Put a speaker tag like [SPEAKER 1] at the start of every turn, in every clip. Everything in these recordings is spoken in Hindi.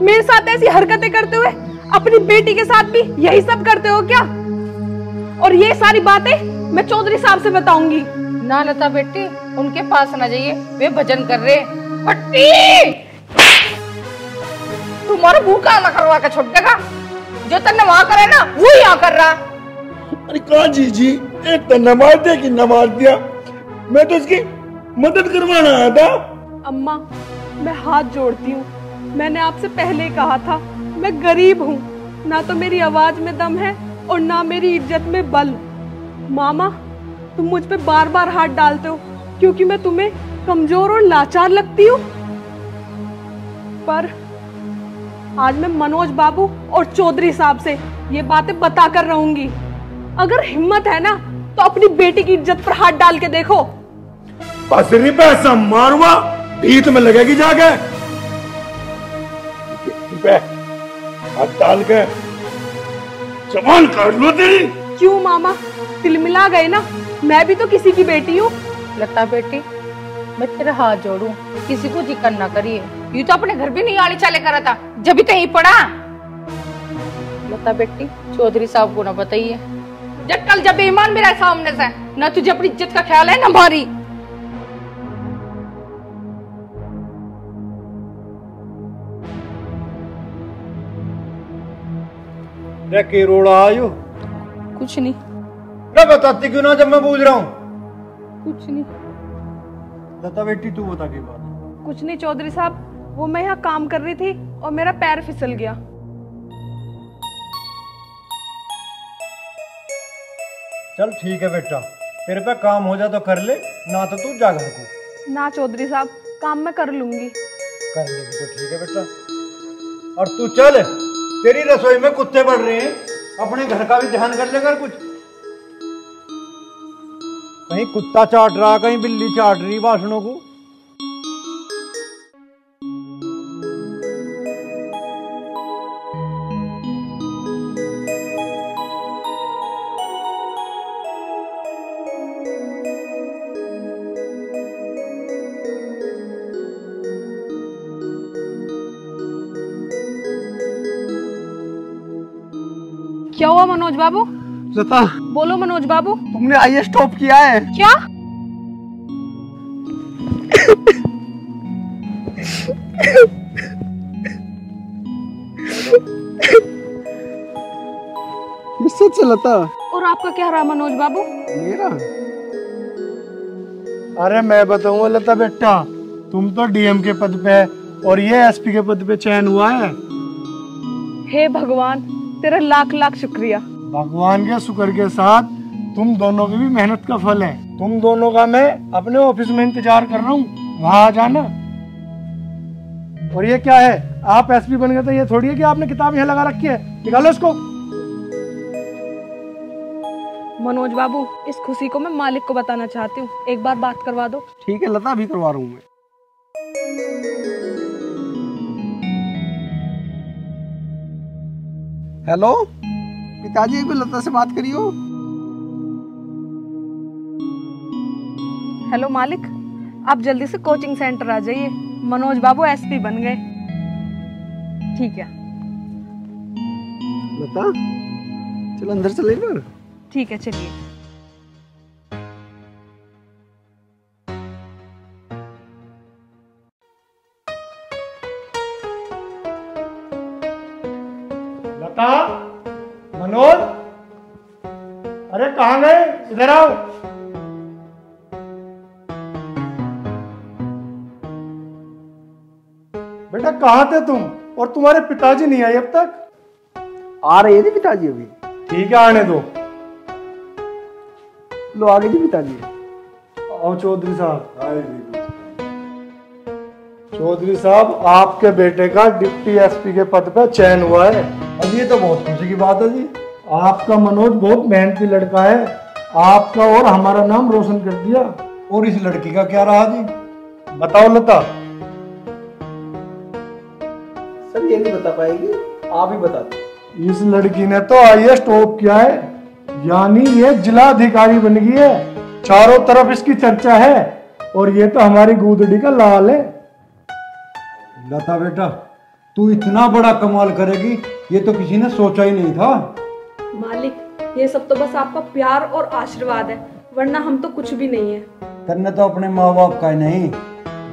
[SPEAKER 1] मेरे साथ ऐसी हरकतें करते हुए अपनी बेटी के साथ भी यही सब करते हो क्या? और ये सारी बातें मैं चौधरी साहब से बताऊंगी।
[SPEAKER 2] ना लता बेटी, उनके पास ना जाइए, वे भजन कर रहे। पट्टी तुम्हारा भूखा ना करवा के छोड़ देगा। जो तन्ने वहां करे ना वो यहाँ कर रहा।
[SPEAKER 3] अरे कहा जी एक तो न मार दिया कि न मार दिया, मैं तो इसकी मदद करवाना आया था।
[SPEAKER 1] अम्मा मैं हाथ जोड़ती हूँ, मैंने आपसे पहले कहा था मैं गरीब हूँ, ना तो मेरी आवाज में दम है और ना मेरी इज्जत में बल। मामा तुम मुझ पे बार बार हाथ डालते हो क्योंकि मैं तुम्हें कमजोर और लाचार लगती हूँ, पर आज मैं मनोज बाबू और चौधरी साहब से ये बातें बता कर रहूंगी। अगर हिम्मत है ना तो अपनी बेटी की इज्जत पर हाथ डाल के देखो।
[SPEAKER 3] पसरी पे ऐसा मारूंगा भीत में लगेगी जाके। हाथ डाल के जबान काट लो तेरी।
[SPEAKER 1] क्यों मामा, तिलमिला गए ना, मैं भी तो किसी की बेटी हूँ।
[SPEAKER 2] लता बेटी मैं तेरा हाथ जोड़ू, किसी को जिक्र ना करिए। ये तो अपने घर भी नहीं आले चाले करा था जब भी कहीं पड़ा। लता बेटी चौधरी साहब को ना बताइए, जब कल जब बेईमान मेरा सामने से, ना तुझे अपनी इज्जत का ख्याल है ना हमारी।
[SPEAKER 4] रोड़ा आयु
[SPEAKER 2] कुछ नहीं।
[SPEAKER 4] मैं बताती क्यों ना जब मैं पूछ रहा हूँ।
[SPEAKER 2] कुछ नहीं
[SPEAKER 4] लता बेटी तू बता की बात।
[SPEAKER 1] कुछ नहीं चौधरी साहब, वो मैं यहाँ काम कर रही थी और मेरा पैर फिसल गया।
[SPEAKER 4] चल ठीक है बेटा, तेरे पे काम हो जा तो कर ले, ना तो तू जा घर को।
[SPEAKER 1] ना चौधरी साहब, काम मैं कर लूंगी।
[SPEAKER 4] कर लेगी तो ठीक है बेटा। और तू चल, तेरी रसोई में कुत्ते बढ़ रहे हैं, अपने घर का भी ध्यान कर ले कर कुछ। कहीं कुत्ता चाट रहा, कहीं बिल्ली चाट रही बासनों को।
[SPEAKER 1] क्या हुआ मनोज बाबू?
[SPEAKER 5] लता
[SPEAKER 1] बोलो मनोज बाबू।
[SPEAKER 5] तुमने आईएएस टॉप किया है।
[SPEAKER 1] क्या?
[SPEAKER 5] ये सच है लता?
[SPEAKER 1] और आपका क्या रहा मनोज बाबू?
[SPEAKER 5] मेरा?
[SPEAKER 4] अरे मैं बताऊंगा लता बेटा, तुम तो डीएम के पद पे है और ये एसपी के पद पे चयन हुआ है।
[SPEAKER 1] हे भगवान, तेरा लाख लाख शुक्रिया।
[SPEAKER 4] भगवान के शुक्र के साथ तुम दोनों की भी मेहनत का फल है। तुम दोनों का मैं अपने ऑफिस में इंतजार कर रहा हूँ, वहां आ जाना। और ये क्या है, आप एसपी बन गए तो ये थोड़ी है कि आपने किताब यहाँ लगा रखी है, निकालो इसको।
[SPEAKER 1] मनोज बाबू, इस खुशी को मैं मालिक को बताना चाहती हूँ, एक बार बात करवा दो।
[SPEAKER 5] ठीक है लता, अभी करवा रहा हूँ मैं। हेलो पिताजी, एक बार लता से बात करियो।
[SPEAKER 1] हेलो मालिक, आप जल्दी से कोचिंग सेंटर आ जाइए, मनोज बाबू एसपी बन गए। ठीक है
[SPEAKER 5] लता, चल अंदर चले पर।
[SPEAKER 1] ठीक है चलिए।
[SPEAKER 4] लता, मनोज, अरे कहाँ गए, इधर आओ। बेटा कहाँ थे तुम, और तुम्हारे पिताजी नहीं आए अब तक?
[SPEAKER 5] आ रहे थे पिताजी अभी।
[SPEAKER 4] ठीक है आने दो।
[SPEAKER 5] लो आगे जी पिताजी।
[SPEAKER 4] आओ चौधरी साहब। चौधरी साहब, आपके बेटे का डिप्टी एसपी के पद पर चयन हुआ है। अब ये तो बहुत खुशी की बात है जी। आपका मनोज बहुत मेहनती लड़का है, आपका और हमारा नाम रोशन कर दिया। और इस लड़की का क्या रहा जी, बताओ लता।
[SPEAKER 5] सर ये नहीं बता पाएगी, आप ही बता दो।
[SPEAKER 4] इस लड़की ने तो आईएएस टॉप किया है, यानी ये जिला अधिकारी बन गई है। चारों तरफ इसकी चर्चा है, और ये तो हमारी गूदड़ी का लाल है। लता बेटा, तू इतना बड़ा कमाल करेगी ये तो किसी ने सोचा ही नहीं था।
[SPEAKER 1] मालिक, ये सब तो बस आपका प्यार और आशीर्वाद है, वरना हम तो कुछ भी नहीं है।
[SPEAKER 4] तेने तो अपने माँ बाप का ही नहीं,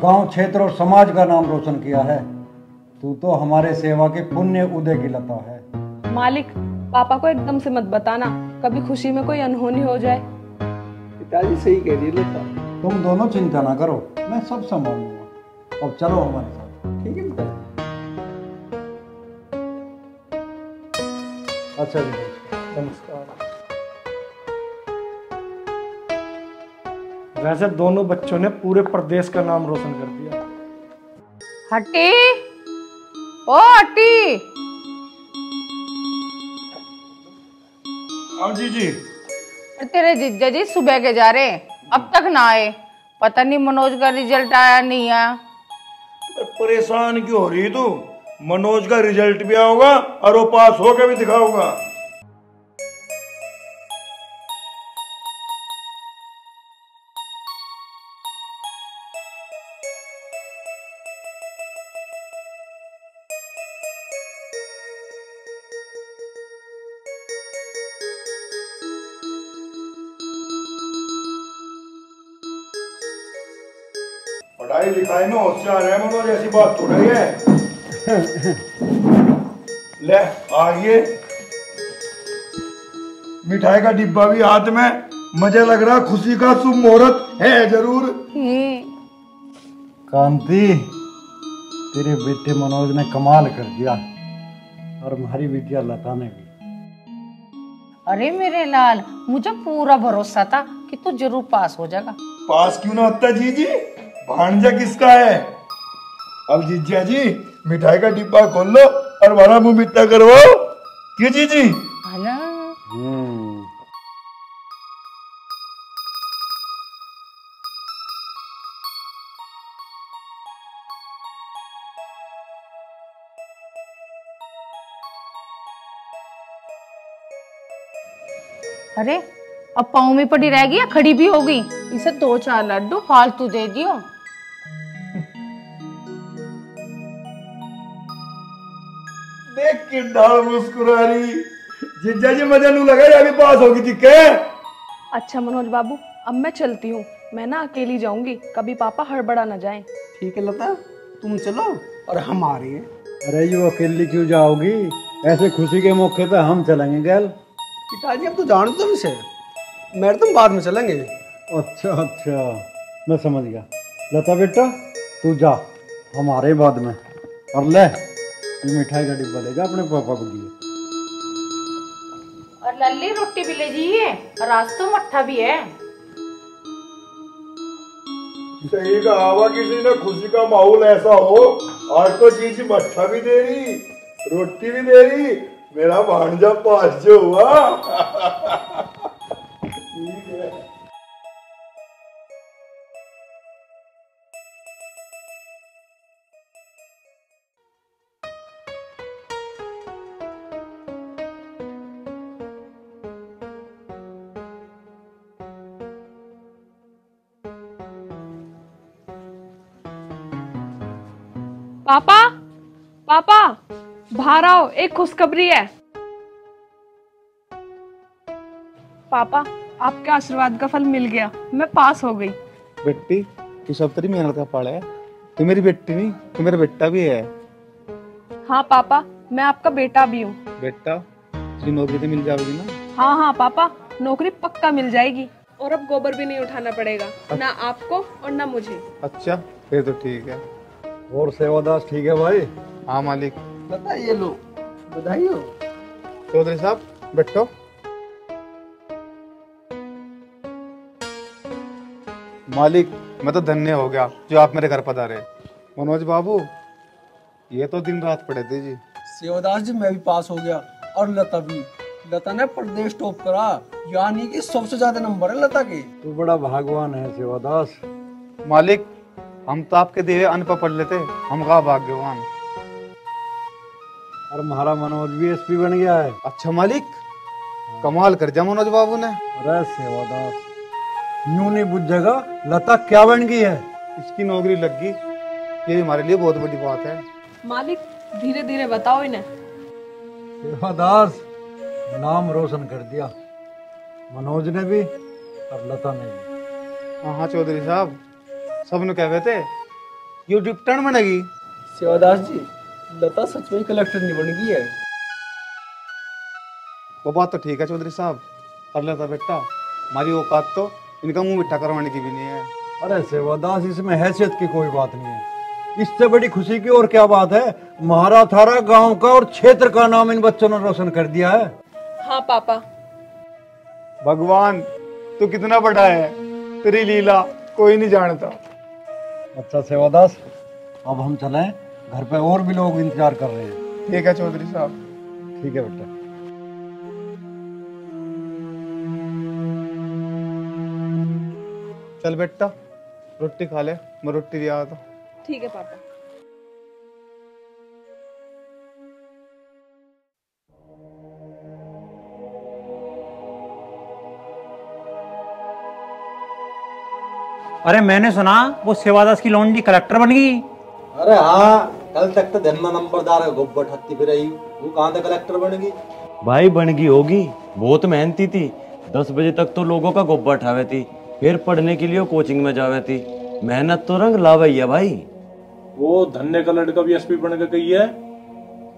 [SPEAKER 4] गांव क्षेत्र और समाज का नाम रोशन किया है। तू तो हमारे सेवा के पुण्य उदय की लता है।
[SPEAKER 1] मालिक, पापा को एकदम से मत बताना, कभी खुशी में कोई अनहोनी हो जाए।
[SPEAKER 5] पिताजी सही कह रही है लता।
[SPEAKER 4] तुम दोनों चिंता ना करो, मैं सब संभाल लूंगा। अब चलो हमारे साथ।
[SPEAKER 5] ठीक है पिताजी।
[SPEAKER 4] अच्छा जी,
[SPEAKER 5] नमस्कार।
[SPEAKER 4] वैसे दोनों बच्चों ने पूरे प्रदेश का नाम रोशन कर दिया।
[SPEAKER 2] हटी, ओ हटी।
[SPEAKER 3] हाँ जी।
[SPEAKER 2] तेरे जीजा जी सुबह के जा रहे, अब तक ना आए। पता नहीं मनोज का रिजल्ट आया नहीं आया।
[SPEAKER 3] परेशान क्यों हो रही तू? मनोज का रिजल्ट भी आओगा और वो पास होकर भी दिखाऊंगा। पढ़ाई लिखाई में होशियार है मनोज, ऐसी बात थोड़ी है। ले आइए, मिठाई का डिब्बा भी हाथ में, मजा लग रहा, खुशी का शुभ मुहूर्त है जरूर।
[SPEAKER 4] कांति, तेरे बेटे मनोज ने कमाल कर दिया और हमारी बिटिया लता ने भी।
[SPEAKER 2] अरे मेरे लाल, मुझे पूरा भरोसा था कि तू जरूर पास हो जाएगा।
[SPEAKER 3] पास क्यों ना होता जीजी, भांजा किसका है? अब जीजा जी मिठाई का डिब्बा खोल लो और हमारा मुंह मिठा करवाओ। क्यों जीजी?
[SPEAKER 2] है ना? अरे अब पाँव में पड़ी रहेगी या खड़ी भी होगी? इसे 2-4 लड्डू फालतू दे दियो।
[SPEAKER 3] देख के डाल मुस्कुरा रही। जीजा जी मजा नू लगा या भी पास होगी थी क्या?
[SPEAKER 1] अच्छा मनोज बाबू, अब मैं चलती हूँ, मैं ना अकेली जाऊंगी, कभी पापा हड़बड़ा न जाएं।
[SPEAKER 5] ठीक है लता, तुम चलो और हम आ रही हैं।
[SPEAKER 4] अरे यू अकेली क्यों जाओगी? ऐसे खुशी के मौके पे हम चलेंगे गैल।
[SPEAKER 5] पिताजी अब तो जान दो तुमसे, मैं तुम बाद में चलेंगे।
[SPEAKER 4] अच्छा, मैं समझ गया। लता बेटा तू जा, हमारे बाद में। और ले ये मिठाई का डिब्बा ले जा अपने पापा को दिए।
[SPEAKER 2] और लल्ली रोटी भी ले जाइए, और आज तो मट्ठा भी है।
[SPEAKER 3] सही कहा हुआ किसी ने, खुशी का माहौल ऐसा हो। आज तो जीजी मट्ठा भी दे रही, रोटी भी दे रही, मेरा भांजा पास जो हुआ। ठीक है।
[SPEAKER 1] पापा, पापा बाहर आओ, एक खुशखबरी है। पापा, आपके आशीर्वाद का फल मिल गया, मैं पास हो गई।
[SPEAKER 5] बेटी तू सब तेरी मेहनत का फल है। तू मेरी बेटी नहीं, तू मेरा बेटा भी है।
[SPEAKER 1] हाँ पापा, मैं आपका बेटा भी हूँ।
[SPEAKER 5] बेटा तुझे नौकरी तो मिल जाएगी ना?
[SPEAKER 1] हाँ हाँ पापा, नौकरी पक्का मिल जाएगी, और अब गोबर भी नहीं उठाना पड़ेगा, ना आपको और ना मुझे।
[SPEAKER 5] अच्छा फिर तो ठीक है।
[SPEAKER 4] और सेवादास ठीक है भाई?
[SPEAKER 5] हाँ मालिक।
[SPEAKER 6] लता ये लो, बधाई हो।
[SPEAKER 5] चौधरी साहब बैठो। मालिक मैं तो धन्य हो गया जो आप मेरे घर पधारे। मनोज बाबू ये तो दिन रात पढ़े थे जी।
[SPEAKER 6] सेवादास जी मैं भी पास हो गया और लता भी। लता ने प्रदेश टॉप करा, यानी कि सबसे ज्यादा नंबर है लता के।
[SPEAKER 4] तू बड़ा भाग्यवान है सेवादास।
[SPEAKER 5] मालिक हम तो आपके दिए अन्न पर पढ़ लेते, हम कहा भाग्यवान।
[SPEAKER 4] और हमारा मनोज भी एसपी बन गया है।
[SPEAKER 5] अच्छा मालिक कमाल कर दिया मनोज बाबू ने।
[SPEAKER 4] अरे सेवादास यूं नहीं बुझेगा लता क्या बन गई है।
[SPEAKER 5] इसकी नौकरी लग गई, ये हमारे लिए बहुत बड़ी बात है।
[SPEAKER 1] मालिक धीरे धीरे बताओ इन्हें।
[SPEAKER 7] सेवादास नाम रोशन कर दिया, मनोज ने भी और लता ने भी।
[SPEAKER 5] हाँ चौधरी साहब, सबने कह रहे थे ये डिप्टन बनेगी।
[SPEAKER 6] सेवादास जी, लता सच में कलेक्टर नहीं बन गई है।
[SPEAKER 5] वो बात तो ठीक है चौधरी साहब, पर लता बेटा हमारी औकात तो इनका मुंह मिठा करवाने की भी नहीं है।
[SPEAKER 7] अरे सेवादास, इसमें हैसियत की कोई बात नहीं है। इससे बड़ी खुशी की और क्या बात है। महारा थारा गांव का और क्षेत्र का नाम इन बच्चों ने रोशन कर दिया है।
[SPEAKER 1] हाँ पापा।
[SPEAKER 5] भगवान तू कितना बड़ा है, तेरी लीला कोई नहीं जानता।
[SPEAKER 7] अच्छा सेवादास, अब हम चलें, घर पे और भी लोग इंतजार कर रहे हैं।
[SPEAKER 5] ठीक है चौधरी साहब।
[SPEAKER 7] ठीक है बेटा।
[SPEAKER 5] चल बेटा रोटी खा ले, मैं रोटी दिया था।
[SPEAKER 1] ठीक है पापा।
[SPEAKER 8] अरे मैंने सुना वो सेवादास की लौंडी कलेक्टर बन गई।
[SPEAKER 9] अरे हाँ, कल तक तो धन्ना नंबरदार गोब्बर ठत्ती पे रही, वो कहाँ तक कलेक्टर बन गई।
[SPEAKER 10] भाई बन गई होगी, बहुत मेहनती थी। 10 बजे तक तो लोगों का गोब्बर उठावे थी, फिर पढ़ने के लिए कोचिंग में जावे थी। मेहनत तो रंग लावई है भाई।
[SPEAKER 11] वो धन्य का लड़का भी एसपी बन के गई है,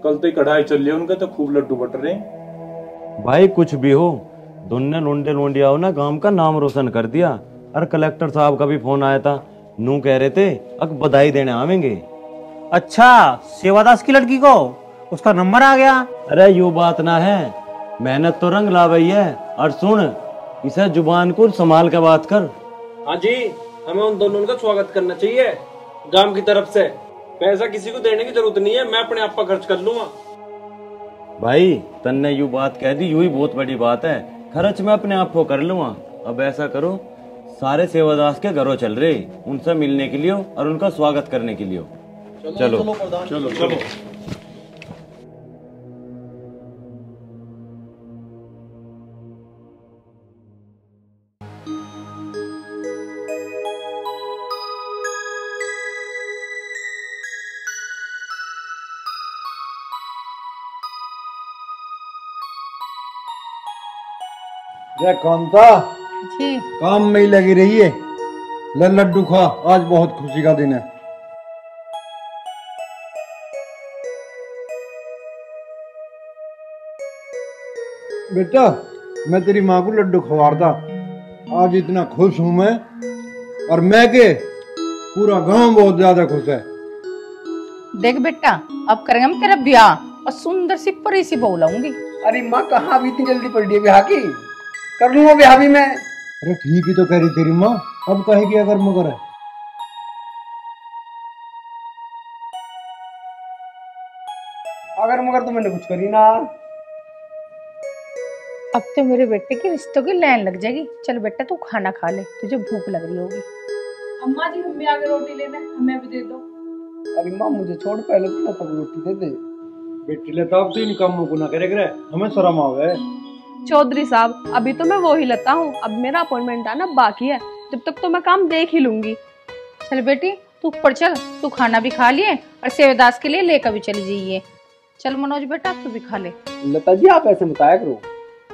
[SPEAKER 11] कल तो कढ़ाई चल रही है उनके, तो खूब लड्डू बट रहे।
[SPEAKER 10] भाई कुछ भी हो, दोनों लोंडे लोंडियाओं ने गांव का नाम रोशन कर दिया। और कलेक्टर साहब का भी फोन आया था, नू कह रहे थे अब बधाई देने आवेंगे।
[SPEAKER 8] अच्छा, सेवादास की लड़की को उसका नंबर आ गया।
[SPEAKER 10] अरे यू बात ना है, मेहनत तो रंग लावई है। और सुन, इसे जुबान को संभाल के बात कर।
[SPEAKER 12] हाँ जी, हमें उन दोनों का स्वागत करना चाहिए गांव की तरफ से। पैसा किसी को देने की जरूरत नहीं है, मैं अपने आप पर खर्च कर लूंगा।
[SPEAKER 10] भाई तन्ने यू बात कह दी, यू ही बहुत बड़ी बात है। खर्च मैं अपने आप को कर लूंगा। अब ऐसा करो, सारे सेवादास के घरों चल रहे, उनसे मिलने के लिए और उनका स्वागत करने के लिए। चलो
[SPEAKER 11] चलो चलो।
[SPEAKER 7] कांता
[SPEAKER 2] जी
[SPEAKER 7] काम में ही लगी रही है। ले लड्डू खा, आज बहुत खुशी का दिन है। बेटा मैं तेरी माँ को लड्डू खवारता, आज इतना खुश हूं मैं, और मैं के पूरा गांव बहुत ज्यादा खुश है।
[SPEAKER 2] देख बेटा, अब करेंगे हम तेरा ब्याह और सुंदर सी परी सी बहू लाऊंगी।
[SPEAKER 6] अरे माँ, कहाँ भी इतनी जल्दी पड़ रही है ब्याह की? कर लूंगा ब्याह भी मैं।
[SPEAKER 7] अरे ठीक ही तो कह रही तेरी माँ, अब कहे कि अगर मगर है।
[SPEAKER 6] अगर मगर तो मैंने कुछ करी ना।
[SPEAKER 2] अब तो मेरे बेटे के रिश्तों की लाइन लग जाएगी। चल बेटा तू खाना खा ले, तुझे भूख लग रही होगी।
[SPEAKER 1] अम्मा जी, हम भी आगे रोटी लेने, हमें भी दे दो।
[SPEAKER 6] अरे माँ मुझे छोड़, पहले तो लता को रोटी दे दे।
[SPEAKER 7] बेटी लता अब तो इन कामों को ना करे करे, हमें शर्म आवे।
[SPEAKER 1] चौधरी साहब, अभी तो मैं वो ही लता हूँ, अब मेरा अपॉइंटमेंट आना बाकी है, जब तक तो मैं काम देख ही लूंगी।
[SPEAKER 2] चल बेटी तू ऊपर चल, तू खाना भी खा लिए और सेवादास के लिए लेकर भी चली जाइए। चल मनोज बेटा तू भी खा ले।
[SPEAKER 6] लता जी आप ऐसे बताया करो,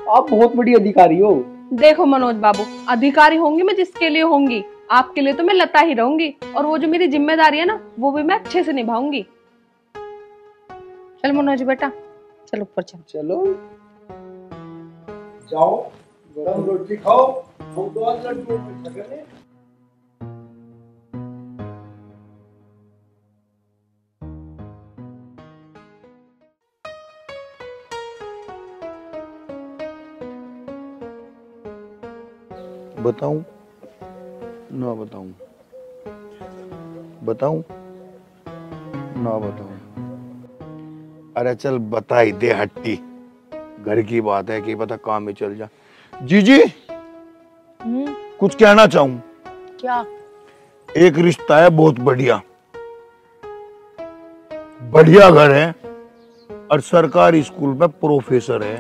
[SPEAKER 6] आप बहुत बड़ी अधिकारी हो।
[SPEAKER 1] देखो मनोज बाबू, अधिकारी होंगी मैं जिसके लिए होंगी, आपके लिए तो मैं लता ही रहूंगी, और वो जो मेरी जिम्मेदारी है ना, वो भी मैं अच्छे से निभाऊंगी।
[SPEAKER 2] चल मनोज बेटा चल ऊपर चल।
[SPEAKER 6] चलो
[SPEAKER 7] जाओ, गरम रोटी खाओ, हम तो आज लड्डू खाएंगे।
[SPEAKER 3] बताऊं ना बताऊं, बताऊं ना बताऊं? अरे चल बता ही दे हट्टी, घर की बात है कि पता काम ही चल जा। जीजी कुछ कहना चाहूं।
[SPEAKER 2] क्या?
[SPEAKER 3] एक रिश्ता है बहुत बढ़िया, बढ़िया घर है और सरकारी स्कूल में प्रोफेसर है।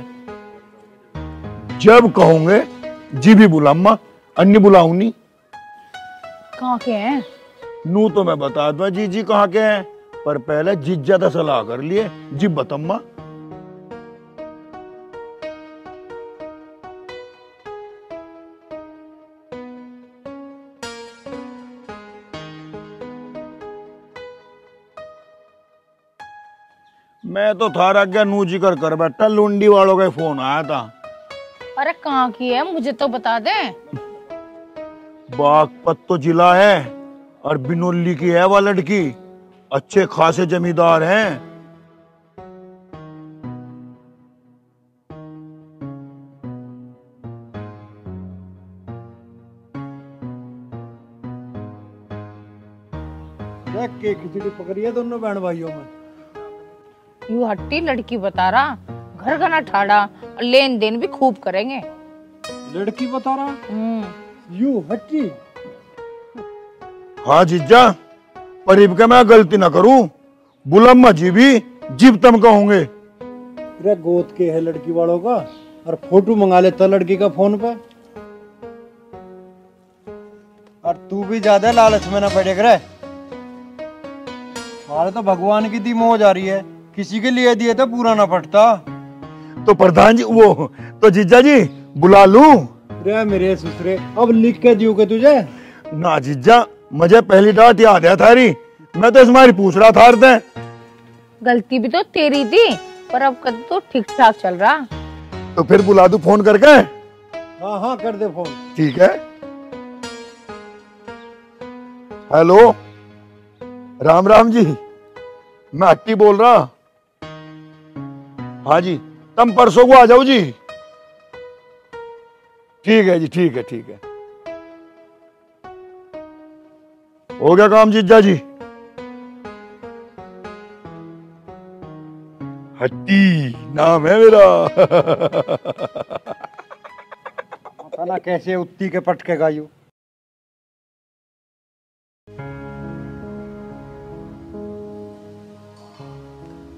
[SPEAKER 3] जब कहोगे जी भी बुला, अम्मा अन्य बुलाऊं नहीं।
[SPEAKER 2] कहाँ के हैं?
[SPEAKER 3] नू तो मैं बता दूं जीजी कहाँ के हैं, पर पहले जीजा तो सलाह कर लिए जी बतम्मा। मैं तो थारा क्या नू जिक्र कर बैठा, लुंडी वालों का फोन आया था।
[SPEAKER 2] अरे कहाँ की है मुझे तो बता दे।
[SPEAKER 3] बागपत तो जिला है और बिनोली की है वह लड़की, अच्छे खासे जमींदार हैं।
[SPEAKER 7] के खिचड़ी पकड़ी है दोनों बहन भाइयों में।
[SPEAKER 2] यू हट्टी लड़की बता रहा, घर घना ठाड़ा और लेन देन भी खूब करेंगे।
[SPEAKER 7] लड़की बता रहा यू हट्टी।
[SPEAKER 3] हाँ जीजा, पर इब मैं गलती ना करूं, बुलम्मा जी भी जीव तम कहूंगे।
[SPEAKER 7] अरे गोद के है लड़की वालों का, और फोटो मंगा लेता लड़की का फोन पे। और तू भी ज्यादा लालच में ना पड़े करे। हमारे तो भगवान की दी मौज आ रही है, किसी के लिए दिए तो पूरा ना पड़ता।
[SPEAKER 3] तो प्रधान जी वो तो जीजा जी बुला लूं?
[SPEAKER 7] रे मेरे ससुरे, अब लिख के दियो के तुझे
[SPEAKER 3] ना जीजा, मुझे पहली डांट याद है थारी, मैं तो तुम्हारी पूछ रहा था।
[SPEAKER 2] गलती भी तो तेरी थी, पर अब कद तो ठीक ठाक चल रहा।
[SPEAKER 3] तो फिर बुला दूं फोन करके?
[SPEAKER 7] हाँ हाँ कर दे फोन।
[SPEAKER 3] ठीक है। हेलो, राम राम जी, मैं हट्टी बोल रहा। हाँ जी, तुम परसों को आ जाओ जी। ठीक है जी, ठीक है ठीक है। हो गया काम जीजा जी। हट्टी नाम है मेरा।
[SPEAKER 7] पता ना कैसे उत्ती के पटके गायू।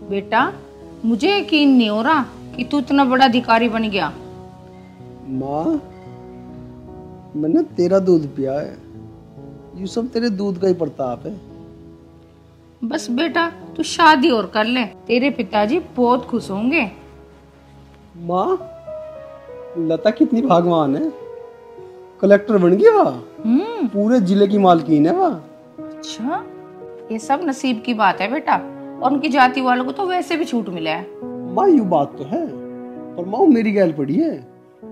[SPEAKER 2] बेटा मुझे यकीन नहीं हो रहा कि तू इतना बड़ा अधिकारी बन गया।
[SPEAKER 6] माँ, मैंने तेरा दूध पिया है, ये सब तेरे दूध का ही प्रताप है।
[SPEAKER 2] बस बेटा तू शादी और कर ले, तेरे पिताजी बहुत खुश होंगे।
[SPEAKER 6] माँ, लता कितनी भाग्यवान है, कलेक्टर बन गई वह, पूरे जिले की मालकिन है वह।
[SPEAKER 2] अच्छा, ये सब नसीब की बात है बेटा, और उनकी जाति वालों को तो वैसे भी छूट मिला है।
[SPEAKER 6] माँ यू बात तो है, पर माँ मेरी गैल पढ़ी है,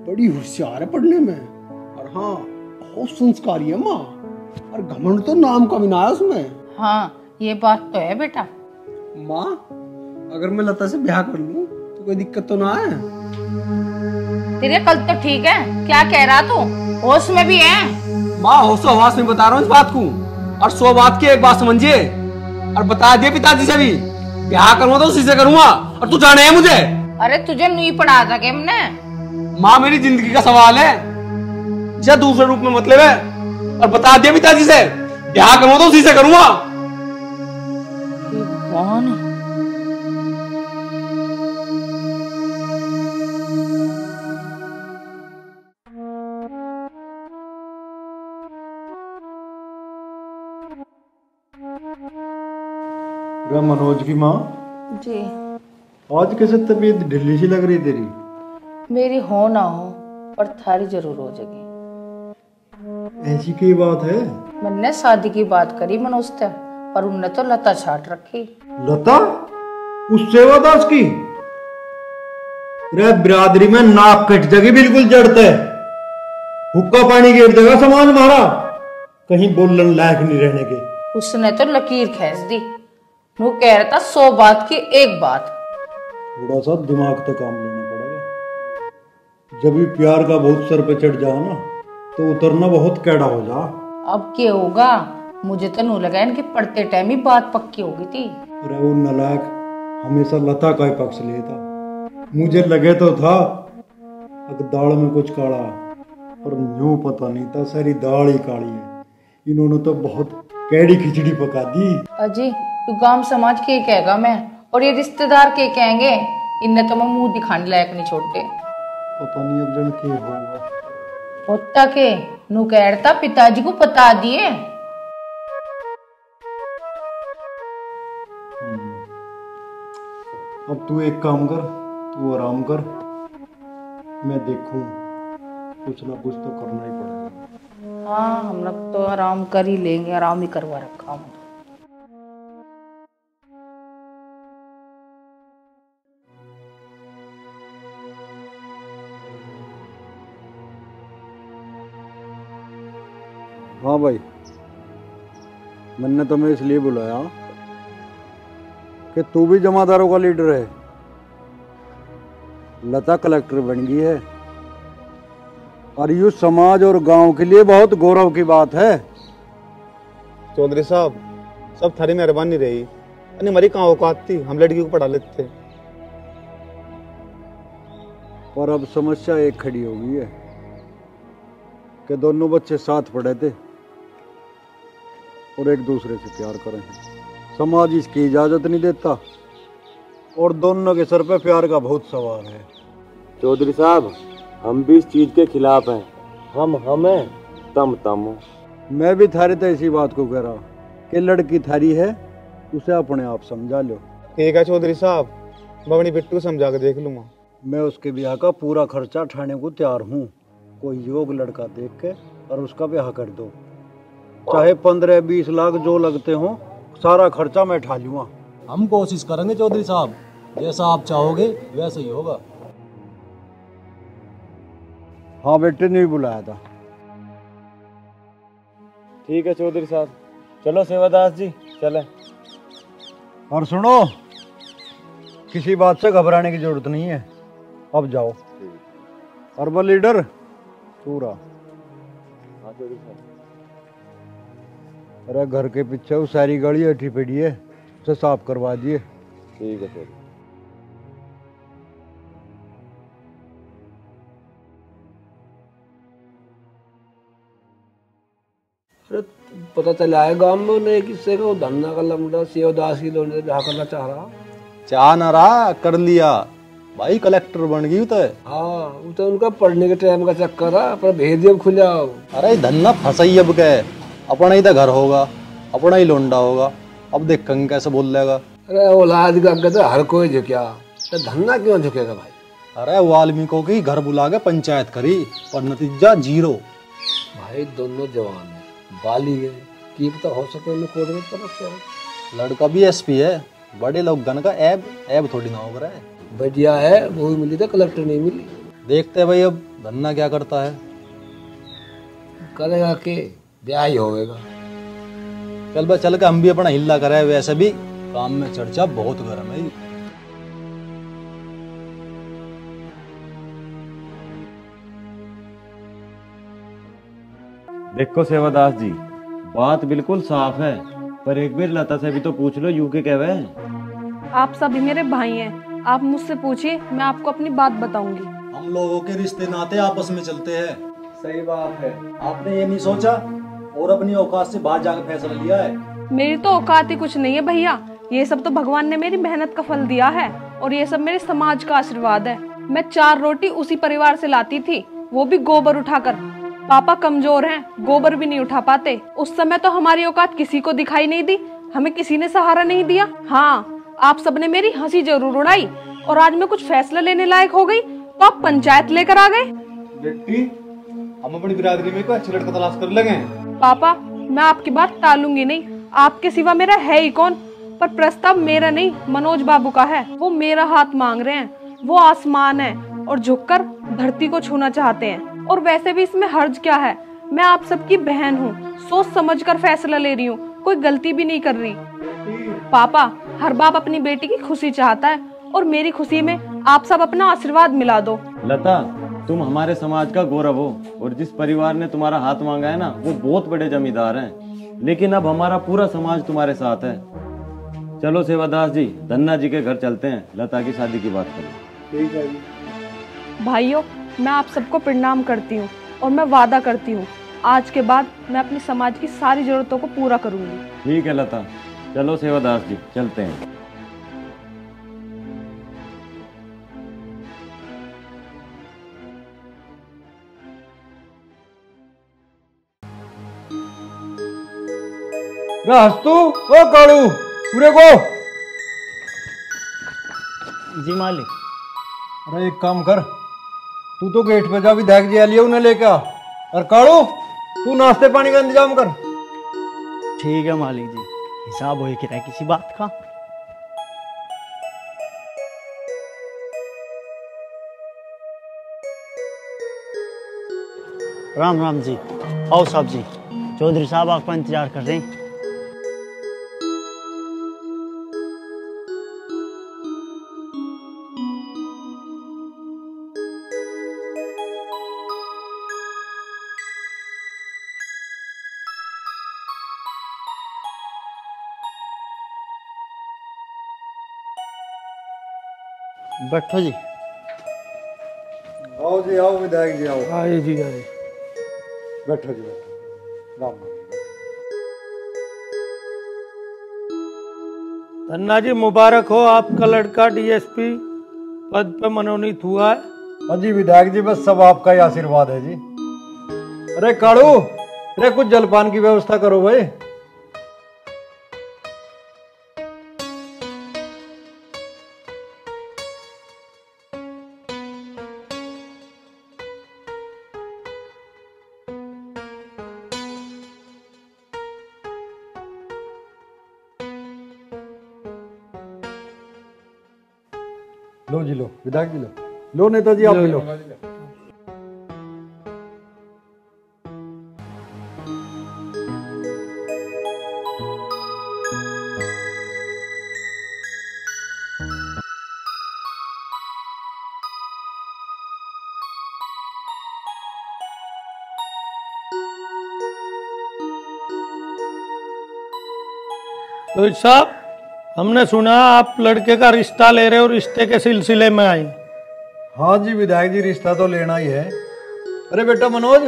[SPEAKER 6] बड़ी होशियार है पढ़ने में, और हाँ बहुत संस्कारी है माँ, और घमंड तो नाम का भी ना है उसमें।
[SPEAKER 2] हाँ ये बात तो है बेटा।
[SPEAKER 6] माँ, अगर मैं लता से ब्याह कर लूं तो कोई दिक्कत तो ना है?
[SPEAKER 2] तेरे कल तो ठीक है, क्या कह रहा तू, होश में भी है?
[SPEAKER 6] माँ होशो हवास में बता रहा हूँ इस बात को, और 100 बात की एक बात समझिए, और बता दिए पिताजी से भी, ब्याह करूंगा तो उसी से करूंगा, और तू जाने है मुझे।
[SPEAKER 2] अरे तुझे नहीं पढ़ा था क्या हमने?
[SPEAKER 6] माँ मेरी जिंदगी का सवाल है, या दूसरे रूप में मतलब है, और बता दिया पिताजी से, ब्याह करूंगा तो उसी से करूंगा।
[SPEAKER 2] कौन है?
[SPEAKER 7] मनोज की माँ
[SPEAKER 2] जी,
[SPEAKER 7] आज कैसे तबीयत ढीली सी लग रही तेरी?
[SPEAKER 2] मेरी हो ना हो पर थारी जरूर हो जाएगी।
[SPEAKER 7] ऐसी की बात है?
[SPEAKER 2] मैंने शादी की बात करी मनोज से, पर उनने तो लता छाट रखी।
[SPEAKER 7] लता? उस सेवादास की? रे बिरादरी में नाक कट जाएगी बिल्कुल जड़ते, हुक्का पानी गिर देगा सामान मारा, कहीं बोलने लायक नहीं रहने के।
[SPEAKER 2] उसने तो लकीर खींच दी, वो कह रहा था 100 बात की एक बात।
[SPEAKER 7] थोड़ा सा दिमाग तो काम लेना पड़ेगा, जब भी प्यार का बहुत सर पे चढ़ जाओ ना तो उतरना बहुत कैड़ा हो जा।
[SPEAKER 2] अब क्या होगा, मुझे तो नहीं लगा इनके पढ़ते टाइम ही बात पक्की हो गई थी।
[SPEAKER 7] अरे वो नालायक हमेशा लता का ही पक्ष लेता, मुझे लगे तो था अगर दाल में कुछ काला, पर यूं पता नहीं था सारी दाल ही काली है। इन्होंने तो बहुत कैड़ी खिचड़ी पका दी।
[SPEAKER 2] अजी तू गांव समाज के कहेगा मैं, और ये रिश्तेदार के कहेंगे, इन्हें तो मैं मुंह दिखाने लायक नहीं छोड़ते।
[SPEAKER 7] पता नहीं अब जन के होगा।
[SPEAKER 2] होता के नू कहता पिताजी को बता दिए।
[SPEAKER 7] अब तू एक काम कर, तू आराम कर, मैं देखूं, कुछ ना कुछ तो करना ही पड़ेगा।
[SPEAKER 2] हाँ, हम लोग तो आराम कर ही लेंगे, आराम ही करवा रखा हूँ।
[SPEAKER 7] हाँ भाई, मैंने तुम्हें इसलिए बुलाया कि तू भी जमादारों का लीडर है। लता कलेक्टर बन गई है और यूं समाज और गांव के लिए बहुत गौरव की बात है।
[SPEAKER 5] चौधरी साहब, सब थारी मेहरबानी रही, अरे हमारी कहाँ औकात थी, हम लड़की को पढ़ा लेते थे।
[SPEAKER 7] पर अब समस्या एक खड़ी हो गई है कि दोनों बच्चे साथ पढ़े थे और एक दूसरे से प्यार करें। समाज इसकी इजाजत नहीं देता और दोनों के सर पे प्यार का बहुत सवार है।
[SPEAKER 10] चौधरी साहब, हम भी इस चीज के खिलाफ हैं। हम हैं, तम हो।
[SPEAKER 7] मैं भी थारे तो इसी बात को कह रहा कि लड़की थारी है, उसे अपने आप समझा लो।
[SPEAKER 5] ठीक है चौधरी साहब, मैं अपनी बिट्टू को समझा के देख लूंगा।
[SPEAKER 7] मैं उसके ब्याह का पूरा खर्चा उठाने को तैयार हूँ। कोई योग लड़का देख के और उसका ब्याह कर दो, चाहे 15-20 लाख जो लगते हो, सारा खर्चा मैं उठा लूंगा।
[SPEAKER 9] हम कोशिश करेंगे चौधरी साहब, जैसा आप चाहोगे वैसा ही होगा।
[SPEAKER 7] हाँ बेटे, नहीं बुलाया था।
[SPEAKER 10] ठीक है चौधरी साहब, चलो सेवादास जी चले।
[SPEAKER 7] और सुनो, किसी बात से घबराने की जरूरत नहीं है, अब जाओ। अर्बन लीडर पूरा। अरे घर के पीछे वो सारी गाड़ी हटी पड़ी है, उसे साफ करवा दिए।
[SPEAKER 10] ठीक है सर।
[SPEAKER 6] अरे पता चला है गांव में उन्हें किससे को धन्ना का लमड़ा सेवदास की लोने ब्याह करना चाह रहा।
[SPEAKER 9] चाह ना रहा, कर लिया भाई, कलेक्टर बन गई तो।
[SPEAKER 6] हाँ, वो तो उनका पढ़ने के टाइम का चक्कर है, पर भेज दिया खुला।
[SPEAKER 9] अरे धन्ना फंसा ही अब के, अपना ही तो घर होगा, अपना ही लोंडा होगा, अब देख कंग कैसे बोल लेगा।
[SPEAKER 6] अरे औलाद का अग्गे तो हर कोई झुकिया, तो धन्ना क्यों झुकेगा भाई।
[SPEAKER 9] अरे वाल्मीकि की घर बुला के पंचायत करी पर नतीजा 0।
[SPEAKER 6] भाई दोनों जवान है, बाली है, की पता हो सके उन्हें कोर्ट में तरफ से।
[SPEAKER 9] लड़का भी एसपी है, बड़े लोग गन का ऐब थोड़ी ना हो रहा है।
[SPEAKER 6] बढ़िया है, वो ही मिली था, कलेक्टर नहीं मिली।
[SPEAKER 9] देखते हैं भाई अब धन्ना क्या करता है।
[SPEAKER 6] करेगा के ब्याह ही होगा।
[SPEAKER 9] चल भाई, चल के हम भी अपना हिल्ला करे, वैसे भी काम में चर्चा बहुत गर्म है।
[SPEAKER 10] देखो सेवादास जी, बात बिल्कुल साफ है, पर एक बार लता से भी तो पूछ लो, यू के कहवे।
[SPEAKER 1] आप सभी मेरे भाई हैं, आप मुझसे पूछिए, मैं आपको अपनी बात बताऊंगी।
[SPEAKER 9] हम लोगों के रिश्ते नाते आपस में चलते हैं।
[SPEAKER 6] सही बात है।
[SPEAKER 9] आपने ये नहीं सोचा और अपनी औकात से बाहर जाकर फैसला लिया है।
[SPEAKER 1] मेरी तो औकात ही कुछ नहीं है भैया, ये सब तो भगवान ने मेरी मेहनत का फल दिया है और ये सब मेरे समाज का आशीर्वाद है। मैं 4 रोटी उसी परिवार से लाती थी, वो भी गोबर उठाकर। पापा कमजोर हैं, गोबर भी नहीं उठा पाते। उस समय तो हमारी औकात किसी को दिखाई नहीं दी, हमें किसी ने सहारा नहीं दिया। हाँ, आप सबने मेरी हंसी जरूर उड़ाई और आज मैं कुछ फैसला लेने लायक हो गई तो आप पंचायत लेकर आ गए।
[SPEAKER 5] बेटी, हम अपनी बिरादरी में कोई अच्छी लड़का तलाश कर लगे।
[SPEAKER 1] पापा, मैं आपकी बात टालूंगी नहीं, आपके सिवा मेरा है ही कौन। पर प्रस्ताव मेरा नहीं, मनोज बाबू का है। वो मेरा हाथ मांग रहे हैं, वो आसमान है और झुककर धरती को छूना चाहते हैं। और वैसे भी इसमें हर्ज क्या है, मैं आप सबकी बहन हूँ, सोच समझकर फैसला ले रही हूँ, कोई गलती भी नहीं कर रही। पापा, हर बाप अपनी बेटी की खुशी चाहता है और मेरी खुशी में आप सब अपना आशीर्वाद मिला दो।
[SPEAKER 10] लता, तुम हमारे समाज का गौरव हो और जिस परिवार ने तुम्हारा हाथ मांगा है ना, वो बहुत बड़े जमींदार हैं। लेकिन अब हमारा पूरा समाज तुम्हारे साथ है। चलो सेवादास जी, धन्ना जी के घर चलते हैं, लता की शादी की बात करें।
[SPEAKER 6] ठीक है जी।
[SPEAKER 1] भाइयों, मैं आप सबको प्रणाम करती हूँ और मैं वादा करती हूँ, आज के बाद मैं अपने समाज की सारी जरूरतों को पूरा करूंगी।
[SPEAKER 10] ठीक है लता, चलो सेवादास जी चलते हैं।
[SPEAKER 7] हस्तू ओ कालू पूरे को
[SPEAKER 8] जी मालिक।
[SPEAKER 7] अरे एक काम कर, तू तो गेट पे जा, विधायक जी आलिए उन्हें लेके आ। और काड़ू तू नाश्ते पानी का इंतजाम कर।
[SPEAKER 8] ठीक है मालिक जी, हिसाब हो कि रहा किसी बात का। राम राम जी। आओ साहब जी, चौधरी साहब आपका इंतजार कर रहे हैं। बैठो जी।
[SPEAKER 7] आओ जी आओ, विधायक जी आओ।
[SPEAKER 4] आए जी आए।
[SPEAKER 7] बैठो जी बैठो। राम राम।
[SPEAKER 4] धन्ना जी मुबारक हो, आपका लड़का डीएसपी पद पे मनोनीत हुआ है।
[SPEAKER 7] हाँ जी विधायक जी, बस सब आपका ही आशीर्वाद है जी। अरे काड़ू, अरे कुछ जलपान की व्यवस्था करो भाई। लो जी लो, विधायक जी लो, लो नेताजी आप भी लो।
[SPEAKER 4] रोहित साहब, हमने सुना आप लड़के का रिश्ता ले रहे हो, रिश्ते के सिलसिले में आए।
[SPEAKER 7] हाँ जी विधायक जी, रिश्ता तो लेना ही है। अरे बेटा मनोज,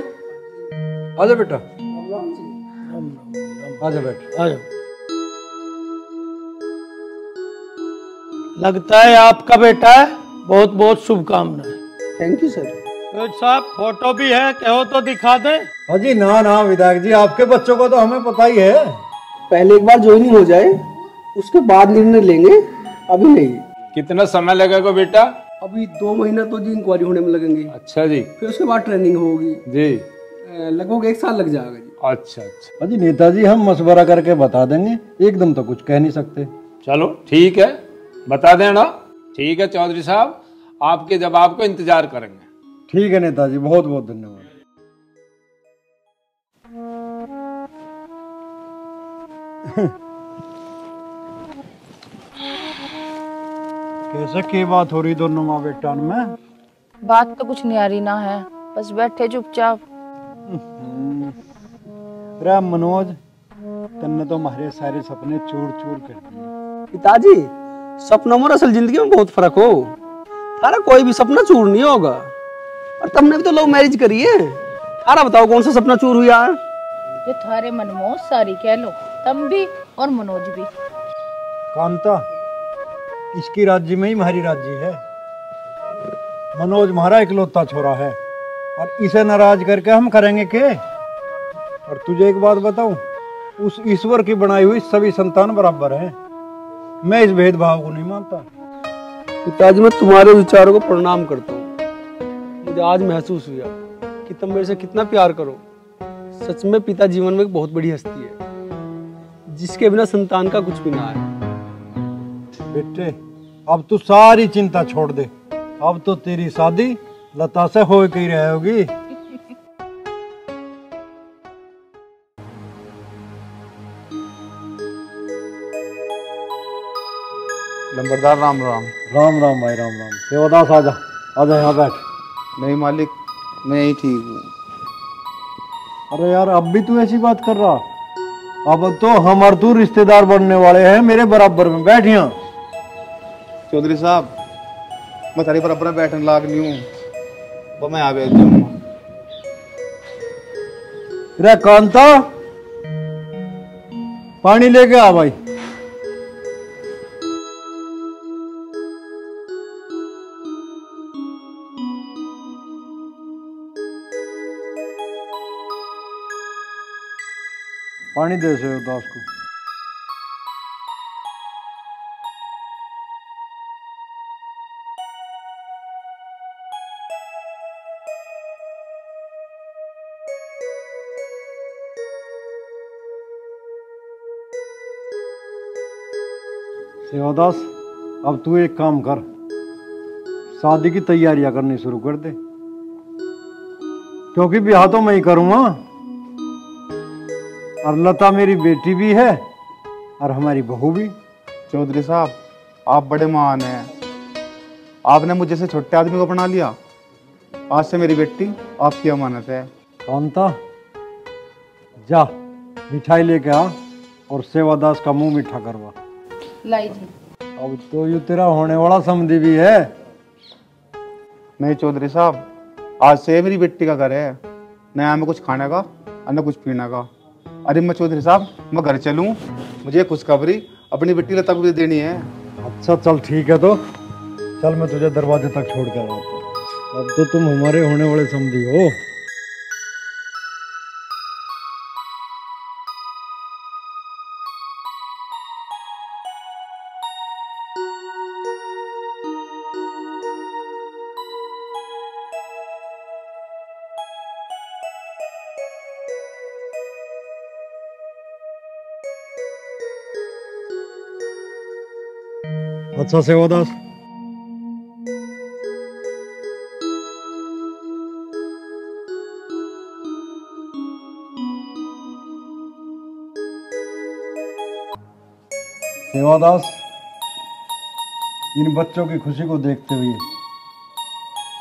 [SPEAKER 7] आजा बेटा, आजा बेटा,
[SPEAKER 4] आजा। लगता है आपका बेटा है, बहुत बहुत शुभकामनाएं।
[SPEAKER 6] Thank you sir.
[SPEAKER 4] रोहित साहब, फोटो भी है, कहो तो दिखा दे।
[SPEAKER 7] हाँ जी, ना ना विधायक जी, आपके बच्चों को तो हमें पता ही है।
[SPEAKER 6] पहले एक बार ज्वाइनिंग हो जाए, उसके बाद निर्णय लेंगे, अभी नहीं।
[SPEAKER 11] कितना समय लगेगा बेटा?
[SPEAKER 6] अभी 2 महीना तो जी इंक्वायरी होने में लगेंगे।
[SPEAKER 11] अच्छा जी।
[SPEAKER 6] फिर उसके बाद ट्रेनिंग होगी
[SPEAKER 11] जी।
[SPEAKER 6] लगभग 1 साल लग जाएगा जी।
[SPEAKER 11] अच्छा अच्छा।
[SPEAKER 7] अजी नेताजी, हम मशवरा करके बता देंगे, एकदम तो कुछ कह नहीं सकते।
[SPEAKER 11] चलो ठीक है, बता देना। ठीक है चौधरी साहब, आपके जवाब को इंतजार करेंगे।
[SPEAKER 7] ठीक है नेताजी, बहुत बहुत धन्यवाद। कैसे की बात हो रही दोनों माँ बेटा में?
[SPEAKER 2] बात तो कुछ न्यारी ना है, बस बैठे चुपचाप।
[SPEAKER 7] रे मनोज, तन्ने तो हमारे सारे सपने चूर चूर कर दिए।
[SPEAKER 6] पिताजी, सपनों में असल जिंदगी में बहुत फर्क हो। तारा कोई भी सपना चूर नहीं होगा। और तुमने भी तो लव मैरिज करी है। तारा बताओ कौन सा सपना चूर हुआ?
[SPEAKER 2] जो थारे मनमोह सारी कह लो, तुम भी और मनोज भी।
[SPEAKER 7] कांता, इसकी राज्य में ही हमारी राज्य है। मनोज हमारा इकलौता छोरा है, और इसे नाराज करके हम करेंगे के? और तुझे एक बात बताऊं, उस ईश्वर की बनाई हुई सभी संतान बराबर हैं। मैं इस भेदभाव को नहीं मानता।
[SPEAKER 6] पिताजी, मैं तुम्हारे विचारों को प्रणाम करता हूँ। मुझे आज महसूस हुआ कि तुम मेरे से कितना प्यार करो। सच में पिता जीवन में एक बहुत बड़ी हस्ती है, जिसके बिना संतान का कुछ भी ना है।
[SPEAKER 7] बेटे, अब तू सारी चिंता छोड़ दे। अब तो तेरी शादी लता से हो के ही रहेगी।
[SPEAKER 5] लंबरदार राम राम।
[SPEAKER 7] राम राम भाई, राम राम। सेवादास आजा, आजा यहाँ बैठ।
[SPEAKER 5] नहीं मालिक, मैं ही ठीक हूँ।
[SPEAKER 7] अरे यार, अब भी तू ऐसी बात कर रहा? अब तो हम और तू रिश्तेदार बनने वाले हैं मेरे बराबर में। बैठ यहाँ।
[SPEAKER 5] चौधरी साहब, मैं थारी बराबर में बैठने लाग नहीं हूँ, वो मैं आ बैठ जाऊंगा।
[SPEAKER 7] रे कांता, पानी लेके आ भाई। पानी दे सेवदास को। सेवादास, अब तू एक काम कर, शादी की तैयारियां करनी शुरू कर दे, क्योंकि ब्याह तो मैं ही करूंगा और लता मेरी बेटी भी है और हमारी बहू भी।
[SPEAKER 5] चौधरी साहब, आप बड़े महान हैं। आपने मुझे से छोटे आदमी को अपना लिया। आज से मेरी बेटी आपकी अमानत है।
[SPEAKER 7] कांता, जा मिठाई लेके आ और सेवादास का मुंह मीठा करवा।
[SPEAKER 2] लाई जी।
[SPEAKER 7] अब तो ये तेरा होने वाला समधी भी है।
[SPEAKER 5] नहीं चौधरी साहब, आज से मेरी बेटी का घर है, न यहाँ में कुछ खाने का और न कुछ पीने का। अरे मैं चौधरी साहब, मैं घर चलूँ, मुझे खुशखबरी अपनी बेटी लता को भी देनी है।
[SPEAKER 7] अच्छा चल ठीक है, तो चल मैं तुझे दरवाजे तक छोड़ कर आता हूँ। अब तो तुम हमारे होने वाले समधी हो। अच्छा सेवादास, सेवादास, इन बच्चों की खुशी को देखते हुए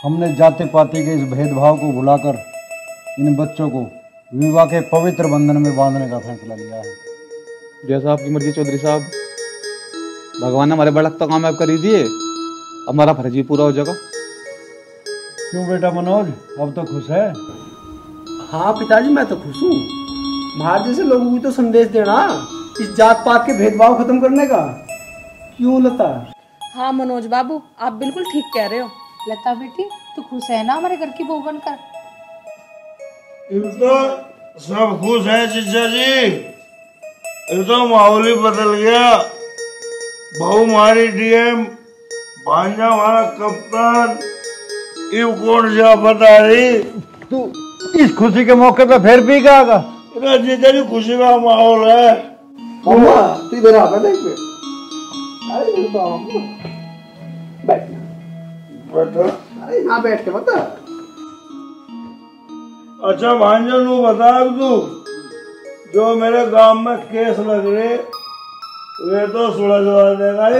[SPEAKER 7] हमने जाति पाति के इस भेदभाव को भुलाकर इन बच्चों को विवाह के पवित्र बंधन में बांधने का फैसला लिया है।
[SPEAKER 5] जैसा आपकी मर्जी चौधरी साहब। भगवान ने हमारे बड़क तो कामयाब कर ही दिए, अब हमारा फर्ज भी पूरा हो जाएगा।
[SPEAKER 7] क्यों बेटा मनोज, अब तो खुश है?
[SPEAKER 6] हाँ पिताजी, मैं तो खुश हूँ। बाहर जैसे लोगों को तो संदेश देना इस जात पात के भेदभाव खत्म करने का। क्यों लता?
[SPEAKER 1] हाँ मनोज बाबू, आप बिल्कुल ठीक कह रहे हो।
[SPEAKER 2] लता बेटी, तू खुश है ना हमारे घर की बहू बनकर?
[SPEAKER 3] तो सब खुश हैं जीजा जी। ये तो माहौल ही बदल गया। बहू हमारी डीएम, भांजा हमारा कप्तान, ये कौन सा बता रही?
[SPEAKER 7] तू इस खुशी के मौके पे फिर भी गागा?
[SPEAKER 3] जीजा जी खुशी का माहौल है।
[SPEAKER 6] मम्मा तू इधर आ, बैठ पे। अरे इधर तो आओ, बैठ।
[SPEAKER 3] बैठो।
[SPEAKER 6] अरे यहाँ बैठ के बता।
[SPEAKER 3] अच्छा भांजा नू बता, तू जो मेरे गांव में केस लग रहे वे तो सुलझवा देगा।